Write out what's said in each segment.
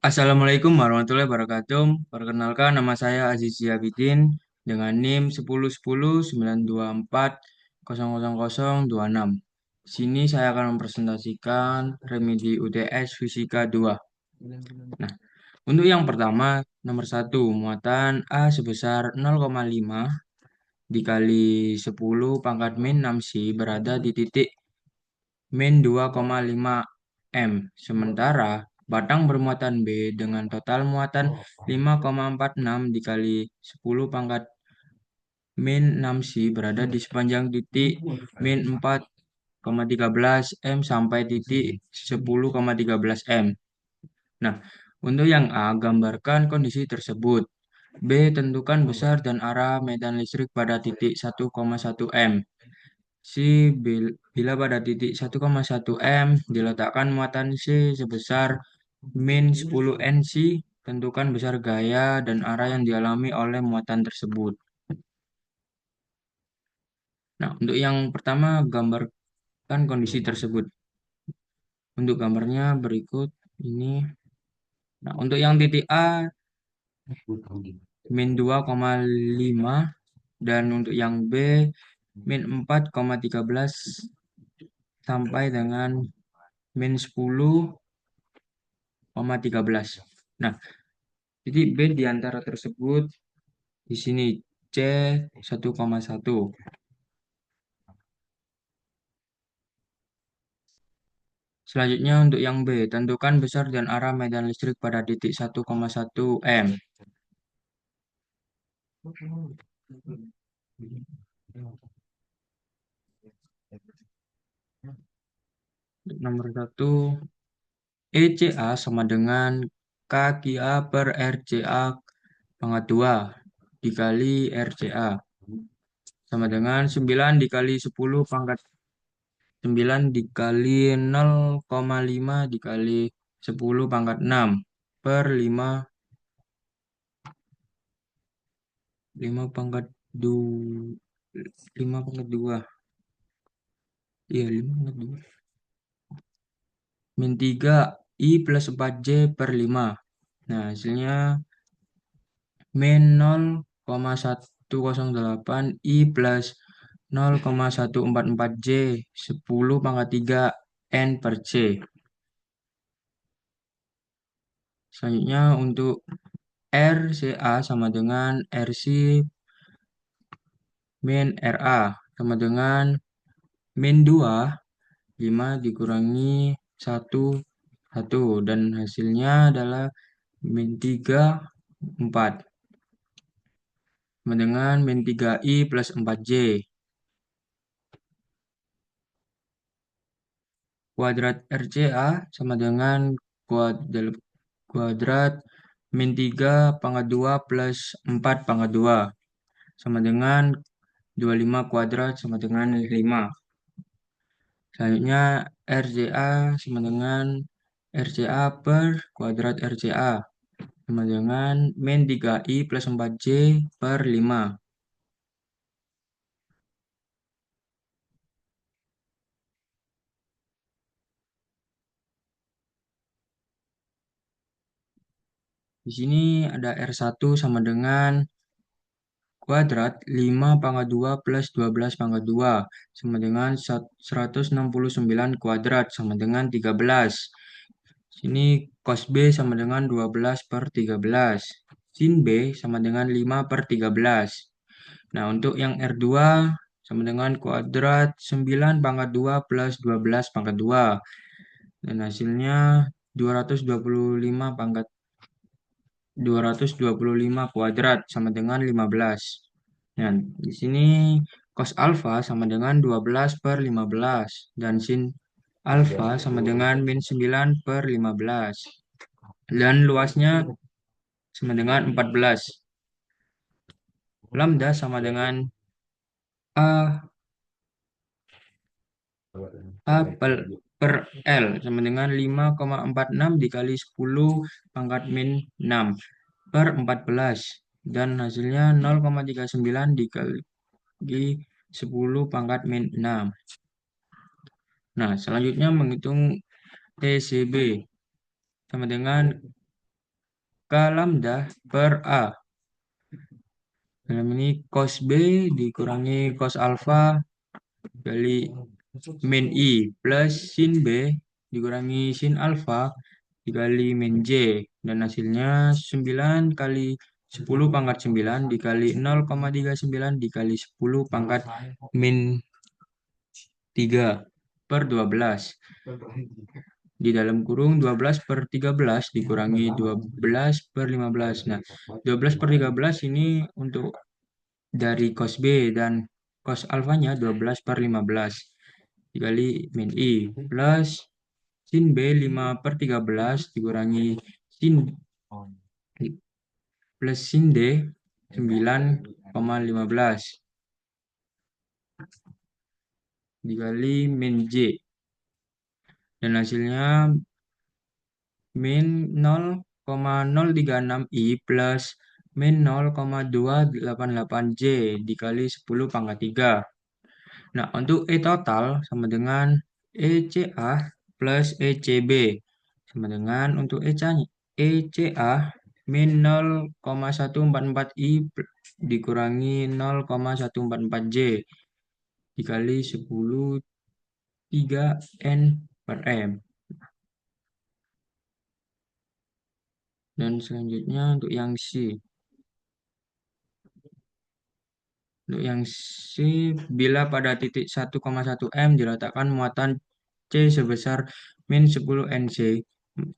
Assalamualaikum warahmatullahi wabarakatuh. Perkenalkan nama saya Aziz Ziabidin dengan NIM 101092400026. Di sini saya akan mempresentasikan remedi UTS Fisika 2. Nah, untuk yang pertama, nomor 1, muatan A sebesar 0,5 dikali 10 pangkat min 6 Si berada di titik min 2,5 M. Sementara batang bermuatan B dengan total muatan 5,46 dikali 10 pangkat min 6 Si berada di sepanjang titik min 4,13 M sampai titik 10,13 M. Nah, untuk yang A, gambarkan kondisi tersebut. B, tentukan besar dan arah medan listrik pada titik 1,1 M. Bila pada titik 1,1 M diletakkan muatan C sebesar min 10 NC, tentukan besar gaya dan arah yang dialami oleh muatan tersebut. Nah, untuk yang pertama, gambarkan kondisi tersebut. Untuk gambarnya berikut ini. Nah, untuk yang titik A, min 2,5 dan untuk yang B, min 4,13 sampai dengan min 10,13. Nah, titik B di antara tersebut di sini C 1,1. Selanjutnya untuk yang B, tentukan besar dan arah medan listrik pada titik 1,1 M. Nomor 1, ECA sama dengan KQA per RCA pangkat 2 dikali RCA sama dengan 9 dikali 10 pangkat 9 dikali 0,5 dikali 10 pangkat 6 per 5 pangkat 2 5 pangkat 2. Iya, 5 pangkat 2. Min 3 I plus 4J per 5. Nah, hasilnya min 0,108 I plus 0,144 J 10 pangkat 3 N per C. Selanjutnya untuk RCA sama dengan RC min RA sama dengan min 2 5 dikurangi 1 1 dan hasilnya adalah min 3 4 sama dengan min 3I plus 4J. Kuadrat RCA sama dengan kuadrat min 3 pangkat 2 plus 4 pangkat 2 sama dengan 25 kuadrat sama dengan 5. Selanjutnya RCA sama dengan RCA per kuadrat RCA sama dengan min 3I plus 4J per 5. Di sini ada R1 sama dengan kuadrat 5 pangkat 2 plus 12 pangkat 2 sama dengan 169 kuadrat sama dengan 13. Sini cos B sama dengan 12 per 13. Sin B sama dengan 5 per 13. Nah, untuk yang R2 sama dengan kuadrat 9 pangkat 2 plus 12 pangkat 2. Dan hasilnya 225 kuadrat sama dengan 15. Nah, di sini cos alfa sama dengan 12 per 15 dan sin alfa sama dengan min 9 per 15. Dan luasnya sama dengan 14. Lambda sama dengan A, per L sama dengan 5,46 dikali 10 pangkat min 6 per 14 dan hasilnya 0,39 dikali 10 pangkat min 6. Nah, selanjutnya menghitung TCB sama dengan K lambda per A. Dalam ini cos B dikurangi cos alpha kali min I plus sin B dikurangi sin alpha dikali min J. Dan hasilnya 9 kali 10 pangkat 9 dikali 0,39 dikali 10 pangkat min 3 per 12. Di dalam kurung 12 per 13 dikurangi 12 per 15. Nah, 12 per 13 ini untuk dari cos B dan cos alfanya 12 per 15 dikali min I plus sin B 5 per 13 dikurangi sin plus sin D 9,15 dikali min J. Dan hasilnya min 0,036 I plus min 0,288 J dikali 10 pangkat 3. Nah, untuk E total sama dengan ECA plus ECB sama dengan untuk ECA min 0,144 I dikurangi 0,144 J dikali 10 3 N per M. Dan selanjutnya untuk yang C. Untuk yang C, bila pada titik 1,1 M diletakkan muatan C sebesar min 10 NC,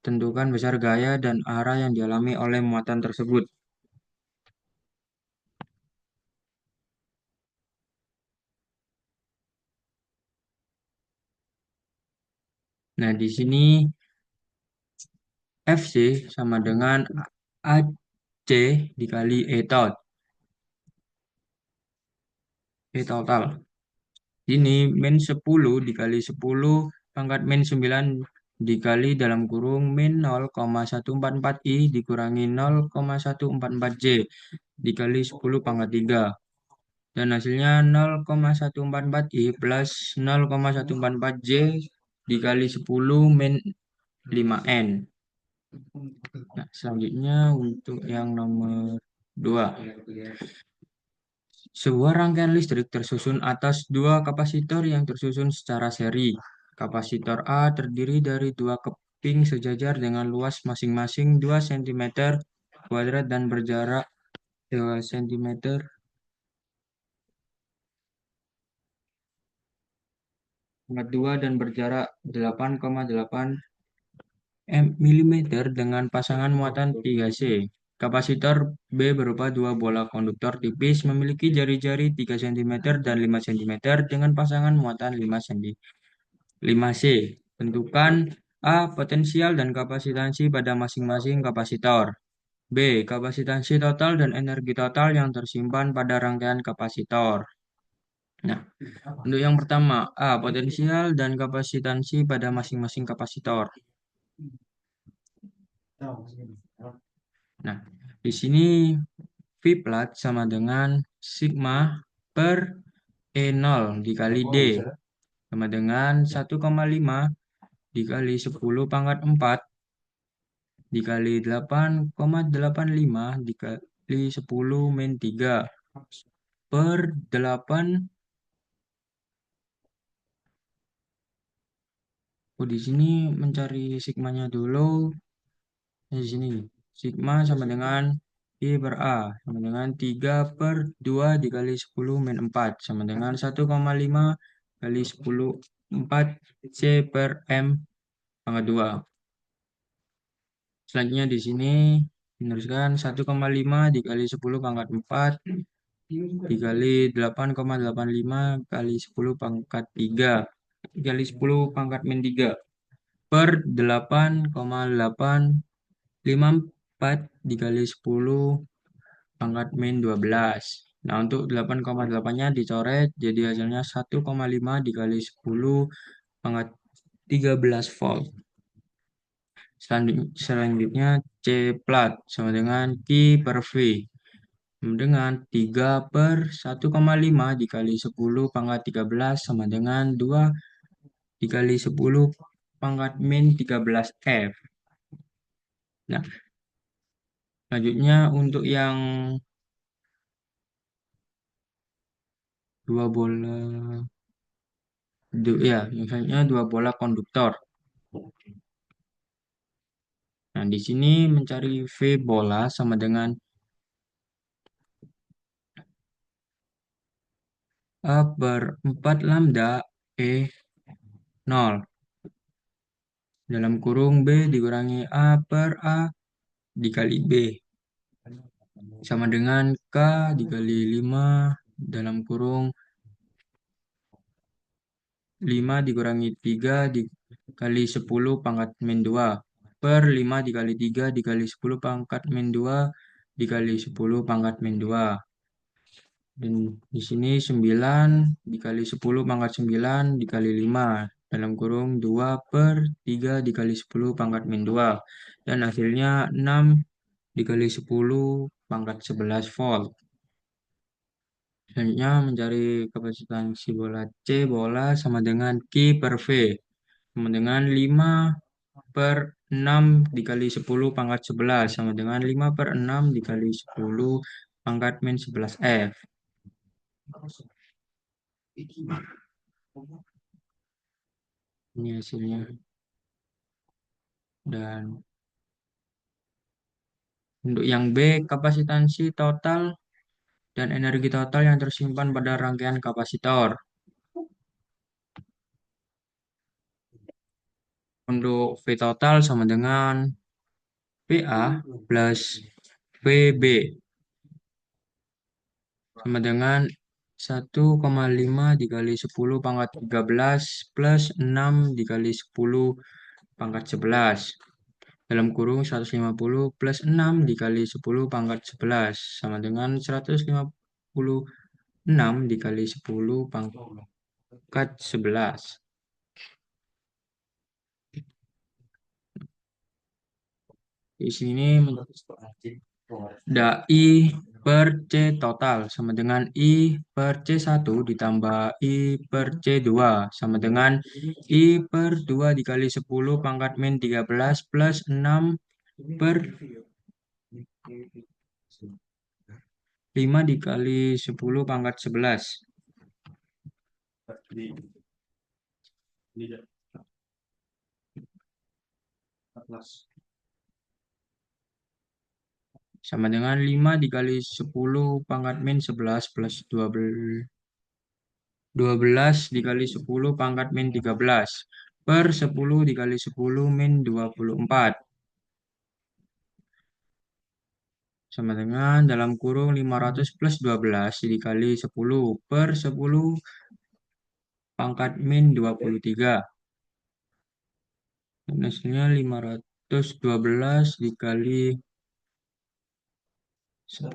tentukan besar gaya dan arah yang dialami oleh muatan tersebut. Nah, di sini FC sama dengan AC dikali E total. Ini min 10 dikali 10 pangkat min 9 dikali dalam kurung min 0,144 I dikurangi 0,144 J dikali 10 pangkat 3. Dan hasilnya 0,144 I plus 0,144 J dikali 10 min 5N. Nah, selanjutnya untuk yang nomor 2. Sebuah rangkaian listrik tersusun atas dua kapasitor yang tersusun secara seri. Kapasitor A terdiri dari dua keping sejajar dengan luas masing-masing 2 cm kuadrat dan berjarak 2 cm 2 dan berjarak 8,8 mm dengan pasangan muatan 3C. Kapasitor B berupa dua bola konduktor tipis memiliki jari-jari 3 cm dan 5 cm dengan pasangan muatan 5C. Tentukan A. Potensial dan kapasitansi pada masing-masing kapasitor. B. Kapasitansi total dan energi total yang tersimpan pada rangkaian kapasitor. Nah, untuk yang pertama, A. Potensial dan kapasitansi pada masing-masing kapasitor. Nah, di sini V plat sama dengan sigma per E0 dikali D sama dengan 1,5 dikali 10 pangkat 4 dikali 8,85 dikali 10 min 3 per 8. Oh, di sini mencari sigmanya dulu. Di sini sigma sama dengan I per A sama dengan 3 per 2 dikali 10 min 4 sama dengan 1,5 kali 10 4 C per M pangkat 2. Selanjutnya di sini meneruskan 1,5 dikali 10 pangkat 4 dikali 8,85 kali 10 pangkat 3 dikali 10 pangkat min 3 per 8,854 dikali 10 pangkat min 12. Nah, untuk 8,8-nya dicoret jadi hasilnya 1,5 dikali 10 pangkat 13 volt. Selanjutnya C plat sama dengan Q per V sama dengan 3 per 1,5 dikali 10 pangkat 13 sama dengan 2 dikali 10 pangkat min 13F. Nah, selanjutnya untuk yang dua bola, misalnya dua bola konduktor. Nah, di sini mencari V bola sama dengan A per 4 lambda E 0. Dalam kurung B dikurangi A per A dikali B. Sama dengan K dikali 5 dalam kurung 5 dikurangi 3 dikali 10 pangkat min 2 per 5 dikali 3 dikali 10 pangkat min 2 dikali 10 pangkat min 2. Dan di sini 9 dikali 10 pangkat 9 dikali 5 dalam kurung 2 per 3 dikali 10 pangkat min 2. Dan hasilnya 6 dikali 10 pangkat 11 volt. Selanjutnya mencari kapasitansi bola C bola sama dengan Q per V sama dengan 5 per 6 dikali 10 pangkat 11 sama dengan 5 per 6 dikali 10 pangkat min 11 F. Ini hasilnya. Dan untuk yang B, kapasitansi total dan energi total yang tersimpan pada rangkaian kapasitor. Untuk V total sama dengan PA plus VB sama dengan 1,5 dikali 10 pangkat 13 plus 6 dikali 10 pangkat 11 dalam kurung 150 plus 6 dikali 10 pangkat 11 sama dengan 156 dikali 10 pangkat 11. Di sini ada I per C total sama dengan I per C1 ditambah I per C2 sama dengan I per 2 dikali 10 pangkat min 13 plus 6 per 5 dikali 10 pangkat 11. Sama dengan 5 dikali 10 pangkat min 11 plus 12 dikali 10 pangkat min 13 per 10 dikali 10 min 24. Sama dengan dalam kurung 500 plus 12 dikali 10 per 10 pangkat min 23. Dan hasilnya 512 dikali 10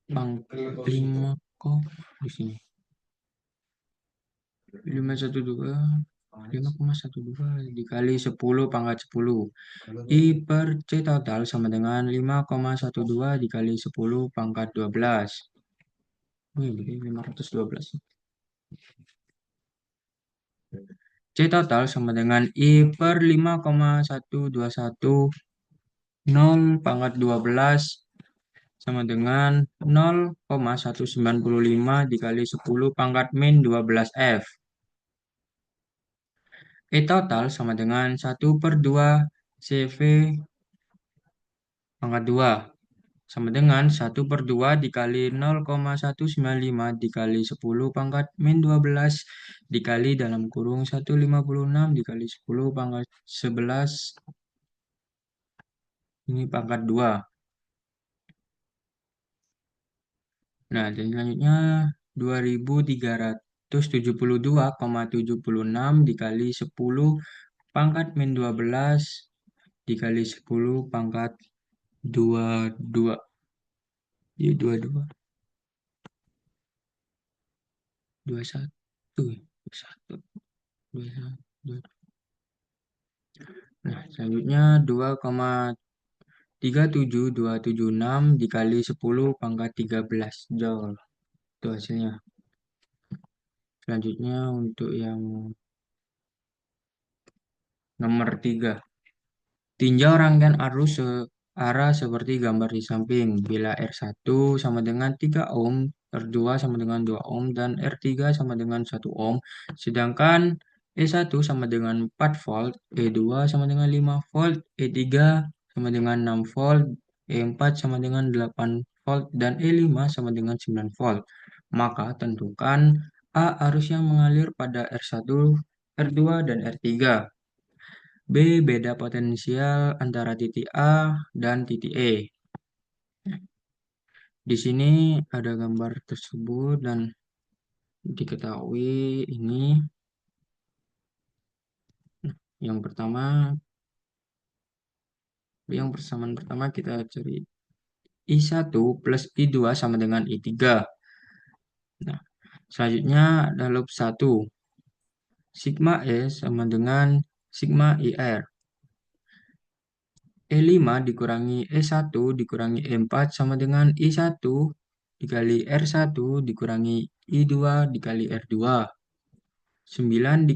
pangkat 5 kok di sini 512 dikali 10 pangkat 10 I per C total sama dengan 5,12 dikali 10 pangkat 12. Wih, begini 512. C total sama dengan I per 5,121 0 pangkat 12 sama dengan 0,195 dikali 10 pangkat min 12 F. E total sama dengan 1 per 2 CV pangkat 2 sama dengan 1 per 2 dikali 0,195 dikali 10 pangkat min 12 dikali dalam kurung 156 dikali 10 pangkat 11 ini pangkat 2. Nah, dan selanjutnya 2372,76 dikali 10 pangkat min 12 dikali 10 pangkat 22. Ya, 22. 21. 21. 21. Nah, selanjutnya 2,37276 dikali 10 pangkat 13 Joule. Itu hasilnya. Selanjutnya untuk yang Nomor 3. Tinjau rangkaian arus searah seperti gambar di samping. Bila R1 sama dengan 3 ohm, R2 sama dengan 2 ohm, dan R3 sama dengan 1 ohm. Sedangkan E1 sama dengan 4 volt, E2 sama dengan 5 volt, E3 sama dengan 6 volt, E4 sama dengan 8 volt, dan E5 sama dengan 9 volt. Maka tentukan A arus yang mengalir pada R1, R2, dan R3. B. Beda potensial antara titik A dan titik E. Di sini ada gambar tersebut dan diketahui ini yang pertama, yang persamaan pertama kita cari I1 plus I2 sama dengan I3. Nah, selanjutnya ada loop 1. Sigma E sama dengan sigma IR. E5 dikurangi E1 dikurangi E4 sama dengan I1 dikali R1 dikurangi I2 dikali R2. 9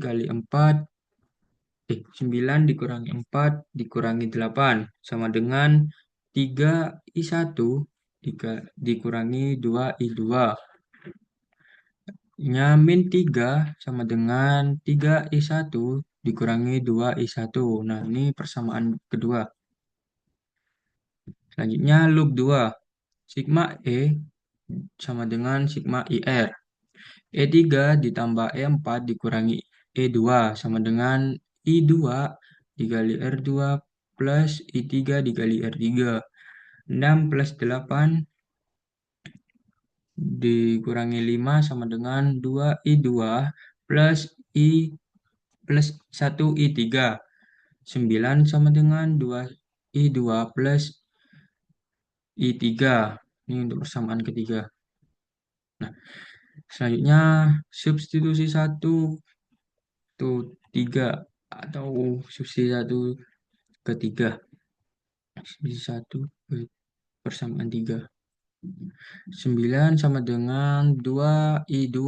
dikurangi 4 dikurangi 8 sama dengan 3I1 dikurangi 2I2. Min 3 sama dengan 3I1 dikurangi 2I1. Nah, ini persamaan kedua. Selanjutnya loop 2. Sigma E sama dengan sigma IR. E3 ditambah E4 dikurangi E2 sama dengan I2 dikali R2 plus I3 dikali R3. 6 plus 8 dikurangi 5 sama dengan 2I2 plus I plus 1I3. 9 sama dengan 2I2 plus I3. Ini untuk persamaan ketiga. Nah, selanjutnya substitusi 1 itu 3 atau substitusi 1 ketiga. Substitusi 1 persamaan 3. 9 sama dengan 2I2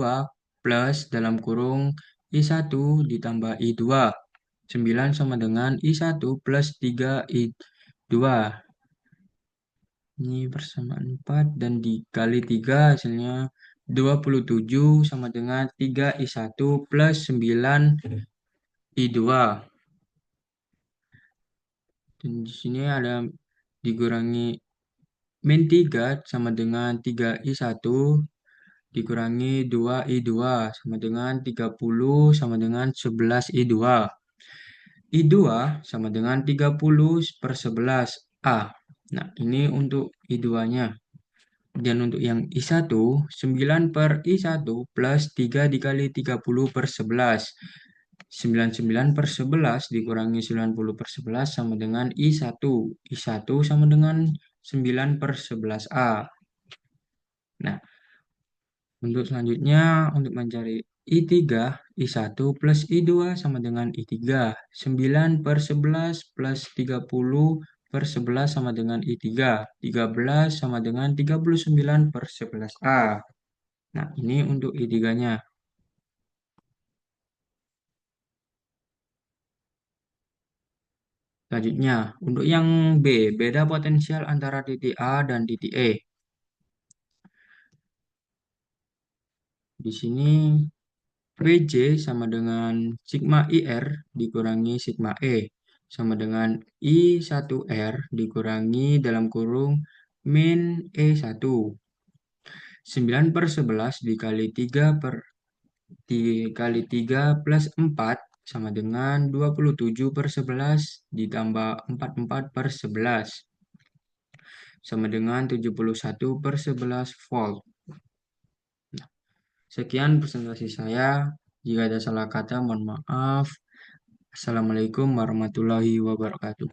plus dalam kurung I1 ditambah I2. 9 sama dengan I1 plus 3I2. Ini persamaan 4 dan dikali 3 hasilnya 27 sama dengan 3I1 plus 9I2. Dan di sini ada dikurangi min 3 sama dengan 3I1 dikurangi 2I2 sama dengan 30 sama dengan 11I2. I2 sama dengan 30 per 11 A. Nah, ini untuk I2-nya. Dan untuk yang I1, 9 per I1 plus 3 dikali 30 per 11. 99 per 11 dikurangi 90 per 11 sama dengan I1. I1 sama dengan 9 per 11A. Nah, untuk selanjutnya, untuk mencari I3, I1 plus I2 sama dengan I3. 9 per 11 plus 30 per 11 sama dengan I3. 13 sama dengan 39 per 11A. Nah, ini untuk I3-nya. Selanjutnya, untuk yang B, beda potensial antara titik A dan titik E. Di sini Vj sama dengan sigma IR dikurangi sigma E sama dengan I1R dikurangi dalam kurung min E1. 9 per 11 dikali 3 per dikali 3 plus 4 sama dengan 27 per 11 ditambah 44 per 11 sama dengan 71 per 11 volt. Sekian presentasi saya. Jika ada salah kata, mohon maaf. Assalamualaikum warahmatullahi wabarakatuh.